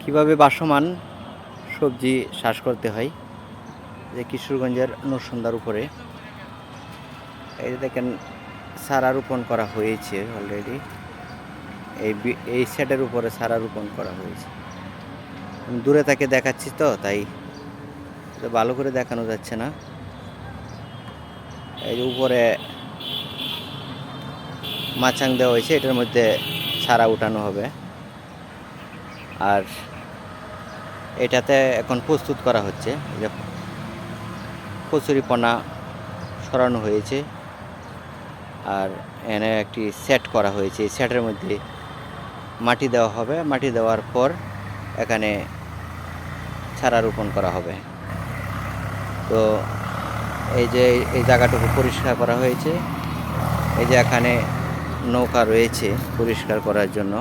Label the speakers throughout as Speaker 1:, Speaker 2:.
Speaker 1: কিভাবে বাসমান সবজি চাষ করতে হয়। যে কিশোরগঞ্জের নরসুন্দার উপরে এই যে দেখেন চারা রোপণ করা হয়েছে অলরেডি। এই সেটের উপরে চারা রোপণ করা হয়েছে। দূরে থেকে দেখাচ্ছি তো তাই ভালো করে দেখানো যাচ্ছে না। এই যে উপরে মাচাং দেওয়া হয়েছে, এটার মধ্যে চারা উঠানো হবে। আর এটাতে এখন প্রস্তুত করা হচ্ছে। যে কচুরিপনা সরানো হয়েছে আর এনে একটি সেট করা হয়েছে। এই সেটের মধ্যে মাটি দেওয়া হবে। মাটি দেওয়ার পর এখানে চারা রোপণ করা হবে। তো এই যে এই জায়গাটুকু পরিষ্কার করা হয়েছে। এই যে এখানে নৌকা রয়েছে পরিষ্কার করার জন্য।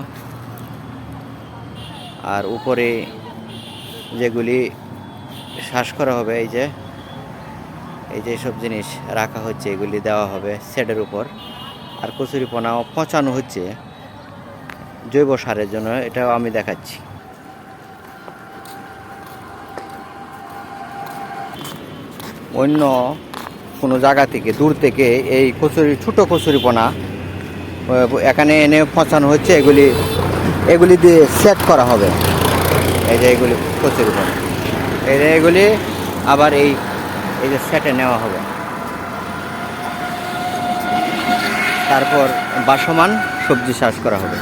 Speaker 1: আর উপরে যেগুলি শ্বাস করা হবে এই যে সব জিনিস রাখা হচ্ছে, এগুলি দেওয়া হবে সেটের উপর। আর কচুরিপনাও পচানো হচ্ছে জৈব সারের জন্য, এটাও আমি দেখাচ্ছি। অন্য কোনো জায়গা থেকে দূর থেকে এই ছোটো কচুরিপনা এখানে এনে পচানো হচ্ছে। এগুলি দিয়ে সেট করা হবে। এই যে এগুলি কচুরিপনা, এগুলি আবার এই যে সেটে নেওয়া হবে। তারপর বাসমান সবজি চাষ করা হবে।